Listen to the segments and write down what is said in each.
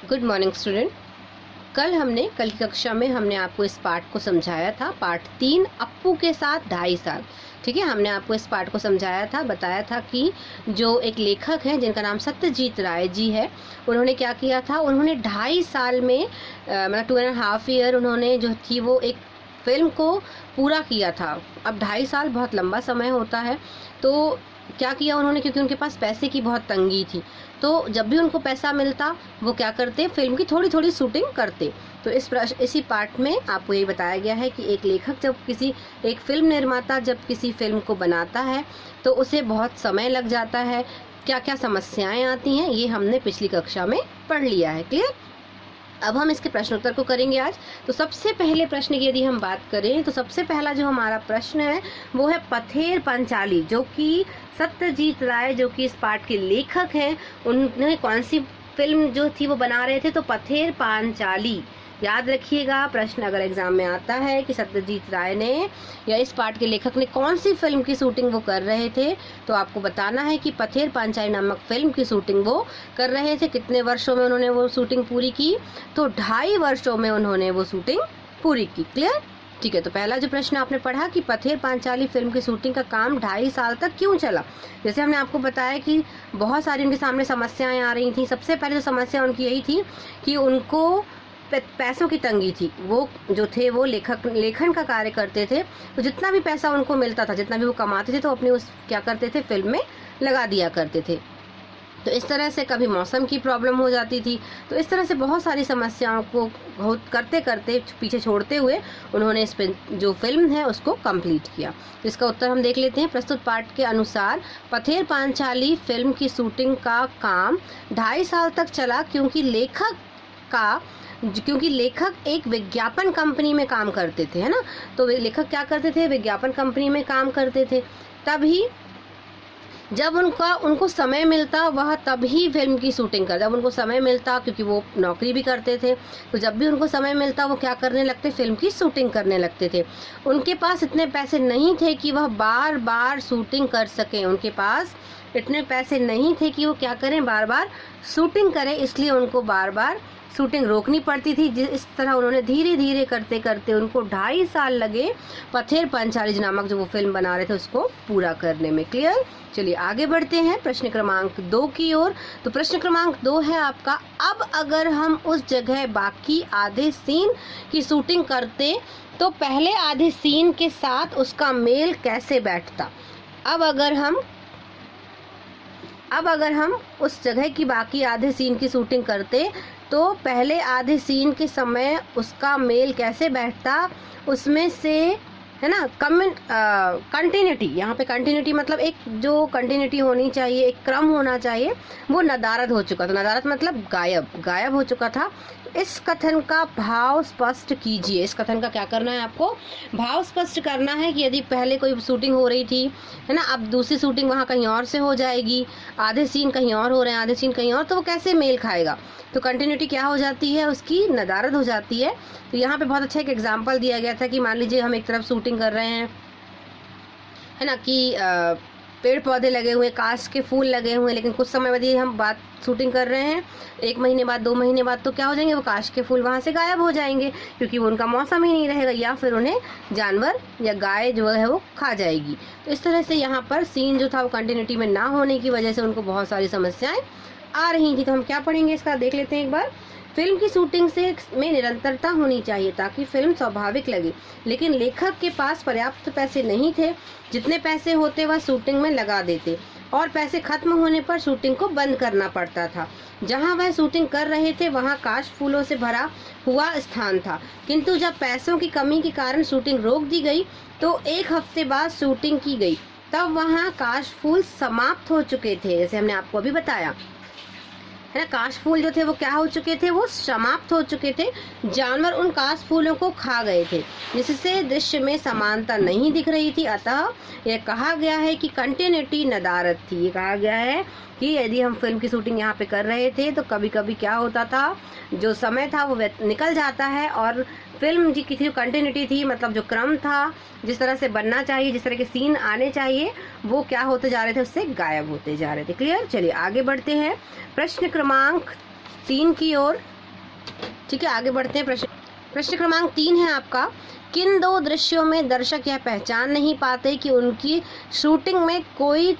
Good morning student. कल की कक्षा में हमने आपको इस पाठ को समझाया था, पाठ 3 अप्पू के साथ 2.5 साल। ठीक है, हमने आपको इस पाठ को समझाया था, बताया था कि जो एक लेखक हैं जिनका नाम सत्यजीत राय जी है, उन्होंने क्या किया था, उन्होंने 2.5 साल में मतलब 2.5 ईयर उन्होंने जो थी वो एक फिल्म को पूरा किया था। अब 2.5 साल बहुत लंबा समय होता है, तो क्या किया उन्होंने, क्योंकि उनके पास पैसे की बहुत तंगी थी, तो जब भी उनको पैसा मिलता वो क्या करते, फिल्म की थोड़ी थोड़ी शूटिंग करते। तो इसी पार्ट में आपको यही बताया गया है कि एक लेखक एक फिल्म निर्माता जब किसी फिल्म को बनाता है तो उसे बहुत समय लग जाता है, क्या क्या समस्याएं आती हैं, ये हमने पिछली कक्षा में पढ़ लिया है। क्लियर? अब हम इसके प्रश्नोत्तर को करेंगे आज। तो सबसे पहले प्रश्न की यदि हम बात करें तो सबसे पहला जो हमारा प्रश्न है वो है पथेर पांचाली, जो कि सत्यजीत राय जो कि इस पाठ के लेखक हैं, उन्होंने कौन सी फिल्म जो थी वो बना रहे थे, तो पथेर पांचाली। याद रखिएगा, प्रश्न अगर एग्जाम में आता है कि सत्यजीत राय ने या इस पाठ के लेखक ने कौन सी फिल्म की शूटिंग वो कर रहे थे, तो आपको बताना है कि पथेर पांचाली नामक फिल्म की शूटिंग वो कर रहे थे। कितने वर्षों में उन्होंने वो शूटिंग पूरी की, तो 2.5 वर्षों में उन्होंने वो शूटिंग पूरी की। क्लियर? ठीक है, तो पहला जो प्रश्न आपने पढ़ा कि पथेर पांचाली फिल्म की शूटिंग का काम 2.5 साल तक क्यों चला। जैसे हमने आपको बताया कि बहुत सारी उनके सामने समस्याएं आ रही थी। सबसे पहले जो समस्या उनकी यही थी कि उनको पैसों की तंगी थी। वो जो थे वो लेखन का कार्य करते थे, तो जितना भी पैसा उनको मिलता था, जितना भी वो कमाते थे, तो अपनी उस क्या करते थे, फिल्म में लगा दिया करते थे। तो इस तरह से कभी मौसम की प्रॉब्लम हो जाती थी, तो इस तरह से बहुत सारी समस्याओं को करते करते पीछे छोड़ते हुए उन्होंने इस जो फिल्म है उसको कंप्लीट किया। तो इसका उत्तर हम देख लेते हैं। प्रस्तुत पाठ के अनुसार पथेर पांचाली फिल्म की शूटिंग का काम 2.5 साल तक चला, क्योंकि लेखक एक विज्ञापन कंपनी में काम करते थे, है ना। तो लेखक क्या करते थे, विज्ञापन कंपनी में काम करते थे। तभी जब उनको समय मिलता वह तभी फिल्म की शूटिंग कर, जब उनको समय मिलता, क्योंकि वो नौकरी भी करते थे, तो जब भी उनको समय मिलता वो क्या करने लगते, फिल्म की शूटिंग करने लगते थे। उनके पास इतने पैसे नहीं थे कि वह बार बार शूटिंग कर सकें, उनके पास इतने पैसे नहीं थे कि वो क्या करें, बार बार शूटिंग करें, इसलिए उनको बार बार शूटिंग रोकनी पड़ती थी। इस तरह उन्होंने धीरे धीरे करते करते उनको 2.5 साल लगे पथेर पांचाली नामक जो वो फिल्म बना रहे थे उसको पूरा करने में। क्लियर? चलिए आगे बढ़ते हैं प्रश्न क्रमांक 2 की ओर। तो प्रश्न क्रमांक 2 है आपका, अब अगर हम उस जगह बाकी आधे सीन की शूटिंग करते तो पहले आधे सीन के साथ उसका मेल कैसे बैठता। अब अगर हम उस जगह की बाकी आधे सीन की शूटिंग करते तो पहले आधे सीन के समय उसका मेल कैसे बैठता, उसमें से, है ना, कंटिन्यूटी। यहाँ पे कंटिन्यूटी मतलब एक जो कंटिन्यूटी होनी चाहिए, एक क्रम होना चाहिए, वो नदारद हो चुका था। नदारद मतलब गायब हो चुका था। इस कथन का भाव स्पष्ट कीजिए। इस कथन का क्या करना है, आपको भाव स्पष्ट करना है कि यदि पहले कोई शूटिंग हो रही थी, है ना, अब दूसरी शूटिंग वहाँ कहीं और से हो जाएगी, आधे सीन कहीं और हो रहे हैं, आधे सीन कहीं और, तो वो कैसे मेल खाएगा। तो कंटिन्यूटी क्या हो जाती है, उसकी नदारद हो जाती है। तो यहाँ पे बहुत अच्छा एक एग्जाम्पल दिया गया था कि मान लीजिए हम एक तरफ शूटिंग कर रहे हैं, है ना, कि पेड़ पौधे लगे हुए, काश के फूल लगे हुए, लेकिन कुछ समय बाद ये हम शूटिंग कर रहे हैं, 1 महीने बाद 2 महीने बाद, तो क्या हो जाएंगे, वो काश के फूल वहाँ से गायब हो जाएंगे, क्योंकि वो उनका मौसम ही नहीं रहेगा, या फिर उन्हें जानवर या गाय जो है वो खा जाएगी। तो इस तरह से यहाँ पर सीन जो था वो कंटिन्यूटी में ना होने की वजह से उनको बहुत सारी समस्याएं आ रही थी। तो हम क्या पढ़ेंगे, इसका देख लेते हैं एक बार। फिल्म की शूटिंग में निरंतरता होनी चाहिए ताकि फिल्म स्वाभाविक लगे, लेकिन लेखक के पास पर्याप्त पैसे नहीं थे। जितने पैसे होते वह शूटिंग में लगा देते और पैसे खत्म होने पर शूटिंग को बंद करना पड़ता था। जहां वह शूटिंग कर रहे थे वहां काश फूलों से भरा हुआ स्थान था, किंतु जब पैसों की कमी के कारण शूटिंग रोक दी गई तो 1 हफ्ते बाद शूटिंग की गई, तब वहां काश फूल समाप्त हो चुके थे। जैसे हमने आपको अभी बताया, है ना, काश फूल जो थे वो क्या हो चुके थे, वो समाप्त हो चुके थे। जानवर उन काश फूलों को खा गए थे, जिससे दृश्य में समानता नहीं दिख रही थी। अतः यह कहा गया है कि कंटिन्यूटी नदारद थी। ये कहा गया है कि यदि हम फिल्म की शूटिंग यहाँ पे कर रहे थे तो कभी कभी क्या होता था, जो समय था वो निकल जाता है और फिल्म की जो कंटिन्यूटी थी, मतलब जो क्रम था, जिस तरह से बनना चाहिए, जिस तरह के सीन आने चाहिए, वो क्या होते जा रहे थे, उससे गायब होते जा रहे थे। क्लियर? चलिए आगे बढ़ते हैं प्रश्न क्रमांक 3 की ओर। ठीक है, आगे बढ़ते हैं। प्रश्न क्रमांक 3 है आपका, किन 2 दृश्यों में दर्शक यह पहचान नहीं पाते कि उनकी शूटिंग में कोई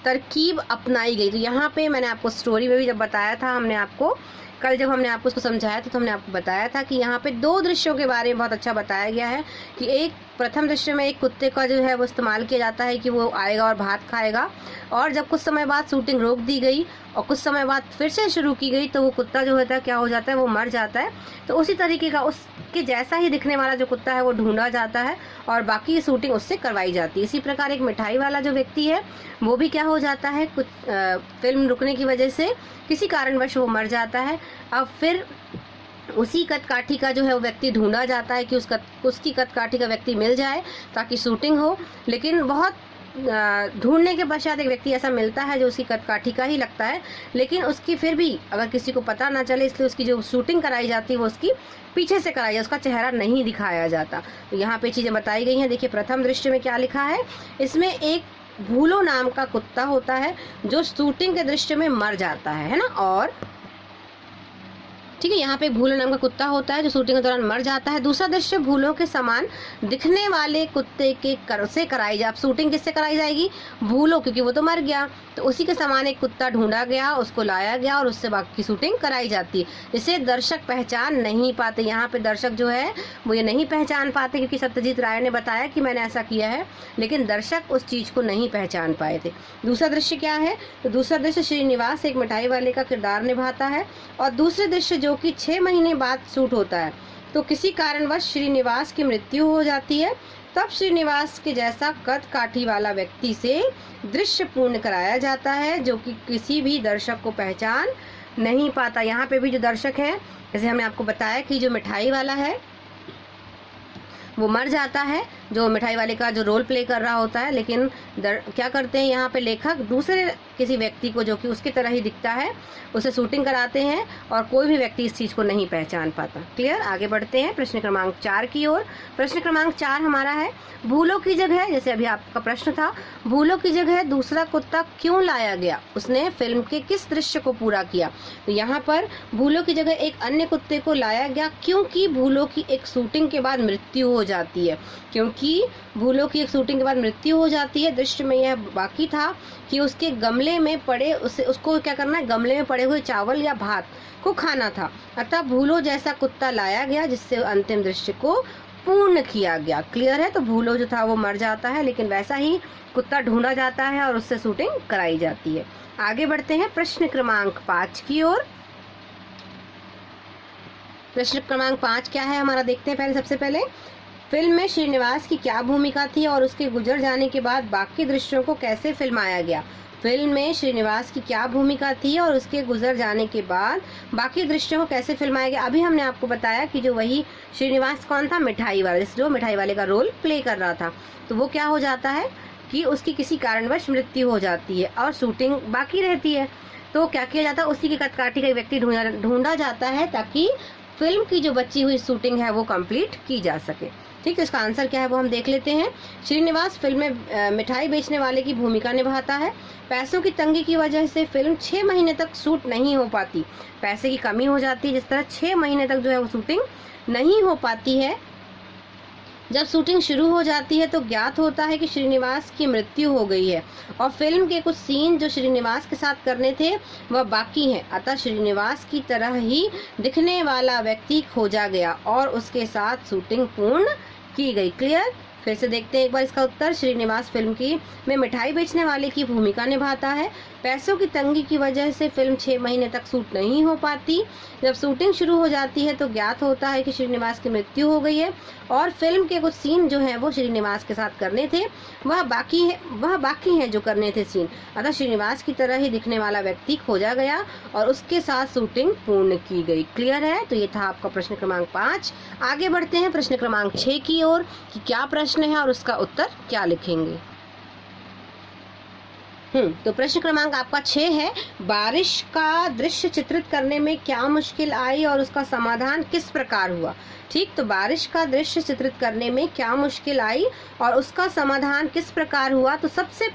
तरकीब अपनाई गई? तो यहाँ पे मैंने आपको स्टोरी में भी जब बताया था, हमने आपको कल जब हमने आपको उसको समझाया था तो हमने आपको बताया था कि यहाँ पे 2 दृश्यों के बारे में बहुत अच्छा बताया गया है कि एक प्रथम दृश्य में एक कुत्ते का जो है वो इस्तेमाल किया जाता है कि वो आएगा और भात खाएगा, और जब कुछ समय बाद शूटिंग रोक दी गई और कुछ समय बाद फिर से शुरू की गई तो वो कुत्ता जो होता है क्या हो जाता है, वो मर जाता है। तो उसी तरीके का उसके जैसा ही दिखने वाला जो कुत्ता है वो ढूंढा जाता है और बाकी की शूटिंग उससे करवाई जाती है। इसी प्रकार एक मिठाई वाला जो व्यक्ति है वो भी क्या हो जाता है, कुछ फिल्म रुकने की वजह से किसी कारणवश वो मर जाता है। अब फिर उसी कदकाठी का जो है वो व्यक्ति ढूंढा जाता है कि उसकी कदकाठी का व्यक्ति मिल जाए ताकि शूटिंग हो, लेकिन बहुत ढूंढने के पश्चात एक व्यक्ति ऐसा मिलता है जो उसकी कदकाठी का ही लगता है, लेकिन उसकी फिर भी अगर किसी को पता ना चले इसलिए उसकी जो शूटिंग कराई जाती है वो उसकी पीछे से कराई जाती है, उसका चेहरा नहीं दिखाया जाता। तो यहाँ पे चीज़ें बताई गई हैं। देखिए प्रथम दृश्य में क्या लिखा है, इसमें एक भूलो नाम का कुत्ता होता है जो शूटिंग के दृश्य में मर जाता है ना, और ठीक है, यहाँ पे भूलो नाम का कुत्ता होता है जो शूटिंग के दौरान मर जाता है। दूसरा दृश्य भूलों के समान दिखने वाले कुत्ते के से कराई जाए। अब शूटिंग किससे कराई जाएगी, भूलो, क्योंकि वो तो मर गया, तो उसी के समान एक कुत्ता ढूंढा गया, उसको लाया गया और उससे बाकी की शूटिंग कराई जाती है, जिसे दर्शक पहचान नहीं पाते। यहाँ पे दर्शक जो है वो ये नहीं पहचान पाते क्योंकि सत्यजीत राय ने बताया कि मैंने ऐसा किया है, लेकिन दर्शक उस चीज़ को नहीं पहचान पाए थे। दूसरा दृश्य क्या है, तो दूसरा दृश्य श्रीनिवास एक मिठाई वाले का किरदार निभाता है, और दूसरे दृश्य जो कि 6 महीने बाद शूट होता है, तो किसी कारणवश श्रीनिवास की मृत्यु हो जाती है। तब श्रीनिवास के जैसा कद काठी वाला व्यक्ति से दृश्य पूर्ण कराया जाता है जो कि किसी भी दर्शक को पहचान नहीं पाता। यहाँ पे भी जो दर्शक हैं, जैसे हमने आपको बताया कि जो मिठाई वाला है वो मर जाता है, जो मिठाई वाले का जो रोल प्ले कर रहा होता है, लेकिन क्या करते हैं यहाँ पे लेखक दूसरे किसी व्यक्ति को जो कि उसकी तरह ही दिखता है उसे शूटिंग कराते हैं और कोई भी व्यक्ति इस चीज़ को नहीं पहचान पाता। क्लियर, आगे बढ़ते हैं प्रश्न क्रमांक 4 की ओर। प्रश्न क्रमांक 4 हमारा है, भूलों की जगह, जैसे अभी आपका प्रश्न था, भूलों की जगह दूसरा कुत्ता क्यों लाया गया, उसने फिल्म के किस दृश्य को पूरा किया? तो यहाँ पर भूलों की जगह एक अन्य कुत्ते को लाया गया क्योंकि भूलों की एक शूटिंग के बाद मृत्यु हो जाती है, क्योंकि भूलों की एक शूटिंग के बाद मृत्यु हो जाती है। दृश्य में यह बाकी था कि उसके गमले में पड़े उसको क्या करना है, गमले में पड़े हुए चावल या भात को खाना था, अतः भूलो जैसा कुत्ता लाया गया जिससे अंतिम दृश्य को पूर्ण किया गया। क्लियर है, तो भूलो जो था वो मर जाता है, लेकिन वैसा ही कुत्ता ढूंढा जाता है और उससे शूटिंग कराई जाती है। आगे बढ़ते हैं प्रश्न क्रमांक 5 की ओर। प्रश्न क्रमांक 5 क्या है हमारा, देखते हैं पहले। सबसे पहले, फिल्म में श्रीनिवास की क्या भूमिका थी और उसके गुजर जाने के बाद बाकी दृश्यों को कैसे फिल्माया गया? फिल्म में श्रीनिवास की क्या भूमिका थी और उसके गुजर जाने के बाद बाकी दृश्यों को कैसे फिल्माया गया? अभी हमने आपको बताया कि जो वही श्रीनिवास कौन था, मिठाई वाला, जो मिठाई वाले का रोल प्ले कर रहा था, तो वो क्या हो जाता है कि उसकी किसी कारणवश मृत्यु हो जाती है और शूटिंग बाकी रहती है। तो क्या किया जाता है, उसी की कदकाठी का व्यक्ति ढूंढा जाता है ताकि फिल्म की जो बची हुई शूटिंग है वो कंप्लीट की जा सके। ठीक है, इसका आंसर क्या है वो हम देख लेते हैं। श्रीनिवास फिल्म में मिठाई बेचने वाले की भूमिका निभाता है। पैसों की तंगी की वजह से फिल्म 6 महीने तक शूट नहीं हो पाती, पैसे की कमी हो जाती है, जिस तरह 6 महीने तक जो है वो शूटिंग नहीं हो पाती है। जब शूटिंग शुरू हो जाती है तो ज्ञात होता है कि श्रीनिवास की मृत्यु हो गई है और फिल्म के कुछ सीन जो श्रीनिवास के साथ करने थे वह बाकी हैं, अतः श्रीनिवास की तरह ही दिखने वाला व्यक्ति खोजा गया और उसके साथ शूटिंग पूर्ण की गई। क्लियर, फिर से देखते हैं एक बार इसका उत्तर। श्रीनिवास फिल्म की में मिठाई बेचने वाले की भूमिका निभाता है। पैसों की तंगी की वजह से फिल्म 6 महीने तक शूट नहीं हो पाती। जब शूटिंग शुरू हो जाती है तो ज्ञात होता है कि श्रीनिवास की मृत्यु हो गई है और फिल्म के कुछ सीन जो हैं वो श्रीनिवास के साथ करने थे वह बाकी हैं जो करने थे सीन, अतः श्रीनिवास की तरह ही दिखने वाला व्यक्ति खोजा गया और उसके साथ शूटिंग पूर्ण की गई। क्लियर है, तो ये था आपका प्रश्न क्रमांक 5। आगे बढ़ते हैं प्रश्न क्रमांक 6 की ओर कि क्या प्रश्न है और उसका उत्तर क्या लिखेंगे। तो प्रश्न क्रमांक आपका 6 है, बारिश का दृश्य चित्रित करने में क्या मुश्किल आई और उसका समाधान किस प्रकार हुआ? ठीक, तो बारिश का दृश्य चित्रित करने में क्या मुश्किल आई और उसका समाधान किस प्रकार हुआ? तो सबसे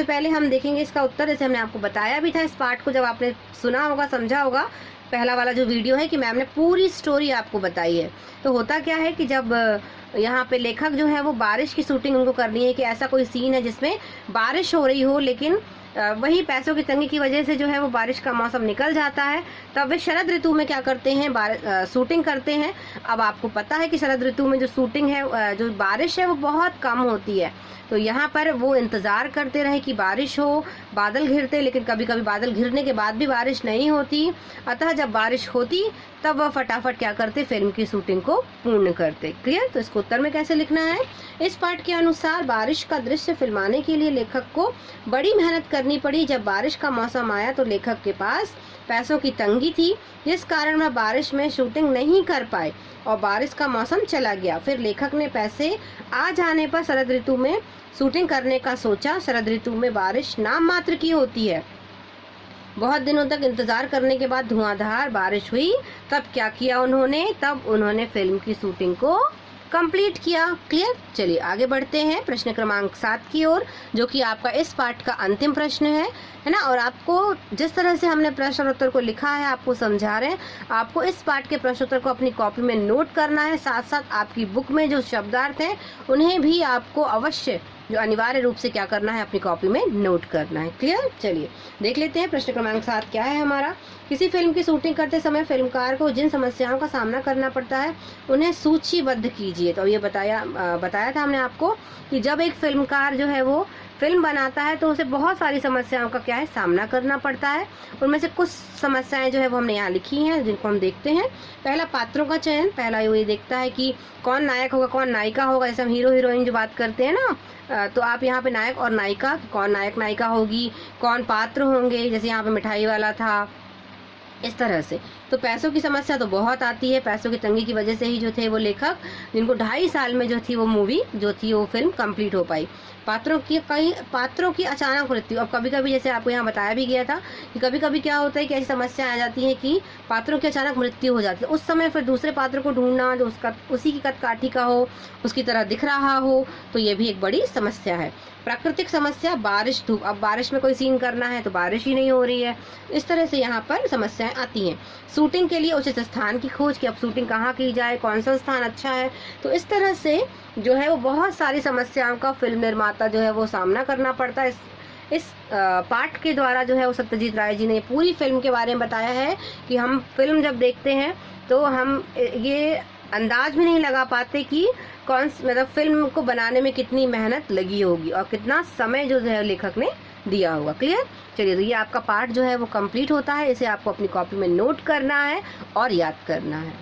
पहले हम देखेंगे इसका उत्तर। जैसे हमने आपको बताया भी था इस पाठ को, जब आपने सुना होगा, समझा होगा पहला वाला जो वीडियो है कि मैम ने पूरी स्टोरी आपको बताई है। तो होता क्या है कि जब यहाँ पे लेखक जो है वो बारिश की शूटिंग उनको करनी है कि ऐसा कोई सीन है जिसमें बारिश हो रही हो, लेकिन वही पैसों की तंगी की वजह से जो है वो बारिश का मौसम निकल जाता है, तब वे शरद ऋतु में क्या करते हैं, शूटिंग करते हैं। अब आपको पता है कि शरद ऋतु में जो शूटिंग है, जो बारिश है वो बहुत कम होती है। तो यहाँ पर वो इंतज़ार करते रहे कि बारिश हो, बादल घिरते, लेकिन कभी कभी बादल घिरने के बाद भी बारिश नहीं होती। अतः जब बारिश होती तब वह फटाफट क्या करते, फिल्म की शूटिंग को पूर्ण करते। क्लियर? तो इसको उत्तर में कैसे लिखना है? इस पाठ के अनुसार बारिश का दृश्य फिल्माने के लिए लेखक को बड़ी मेहनत करनी पड़ी। जब बारिश का मौसम आया तो लेखक के पास पैसों की तंगी थी, जिस कारण वह बारिश में शूटिंग नहीं कर पाए और बारिश का मौसम चला गया। फिर लेखक ने पैसे आ जाने पर शरद ऋतु में शूटिंग करने का सोचा। शरद ऋतु में बारिश नाम मात्र की होती है। बहुत दिनों तक इंतजार करने के बाद धुआंधार बारिश हुई। तब क्या किया उन्होंने? तब उन्होंने फिल्म की शूटिंग को कंप्लीट किया। क्लियर? चलिए आगे बढ़ते हैं प्रश्न क्रमांक 7 की ओर, जो कि आपका इस पाठ का अंतिम प्रश्न है ना। और आपको जिस तरह से हमने प्रश्न उत्तर को लिखा है, आपको समझा रहे हैं, आपको इस पाठ के प्रश्न उत्तर को अपनी कॉपी में नोट करना है। साथ साथ आपकी बुक में जो शब्दार्थ हैं उन्हें भी आपको अवश्य जो अनिवार्य रूप से क्या करना है, अपनी कॉपी में नोट करना है। क्लियर? चलिए देख लेते हैं प्रश्न क्रमांक 7 क्या है हमारा। किसी फिल्म की शूटिंग करते समय फिल्मकार को जिन समस्याओं का सामना करना पड़ता है उन्हें सूचीबद्ध कीजिए। तो ये बताया था हमने आपको कि जब एक फिल्मकार जो है वो फिल्म बनाता है तो उसे बहुत सारी समस्याओं का क्या है, सामना करना पड़ता है। उनमें से कुछ समस्याएं जो है वो हमने यहाँ लिखी हैं, जिनको हम देखते हैं। पहला, पात्रों का चयन। पहला ये देखता है कि कौन नायक होगा, कौन नायिका होगा। जैसे हम हीरो हीरोइन जो बात करते हैं ना, तो आप यहाँ पे नायक और नायिका, कौन नायक नायिका होगी, कौन पात्र होंगे। जैसे यहाँ पे मिठाई वाला था, इस तरह से। तो पैसों की समस्या तो बहुत आती है। पैसों की तंगी की वजह से ही जो थे वो लेखक, जिनको 2.5 साल में जो थी वो मूवी जो थी वो फिल्म कंप्लीट हो पाई। पात्रों की अचानक मृत्यु। अब कभी कभी जैसे आपको यहाँ बताया भी गया था कि कभी कभी क्या होता है कि ऐसी समस्या आ जाती है कि पात्रों की अचानक मृत्यु हो जाती है। उस समय फिर दूसरे पात्र को ढूंढना जो उसी की कदकाठी का हो, उसकी तरह दिख रहा हो, तो ये भी एक बड़ी समस्या है। प्राकृतिक समस्या, बारिश, धूप। अब बारिश में कोई सीन करना है तो बारिश ही नहीं हो रही है। इस तरह से यहाँ पर समस्याएं आती हैं। शूटिंग के लिए उचित स्थान की खोज, कि अब शूटिंग कहाँ की जाए, कौन सा स्थान अच्छा है। तो इस तरह से जो है वो बहुत सारी समस्याओं का फिल्म निर्माता जो है वो सामना करना पड़ता है। इस पाठ के द्वारा जो है वो सत्यजीत राय जी ने पूरी फिल्म के बारे में बताया है कि हम फिल्म जब देखते हैं तो हम ये अंदाज भी नहीं लगा पाते कि मतलब फिल्म को बनाने में कितनी मेहनत लगी होगी और कितना समय जो है लेखक ने दिया होगा। क्लियर? चलिए, तो ये आपका पाठ जो है वो कंप्लीट होता है। इसे आपको अपनी कॉपी में नोट करना है और याद करना है।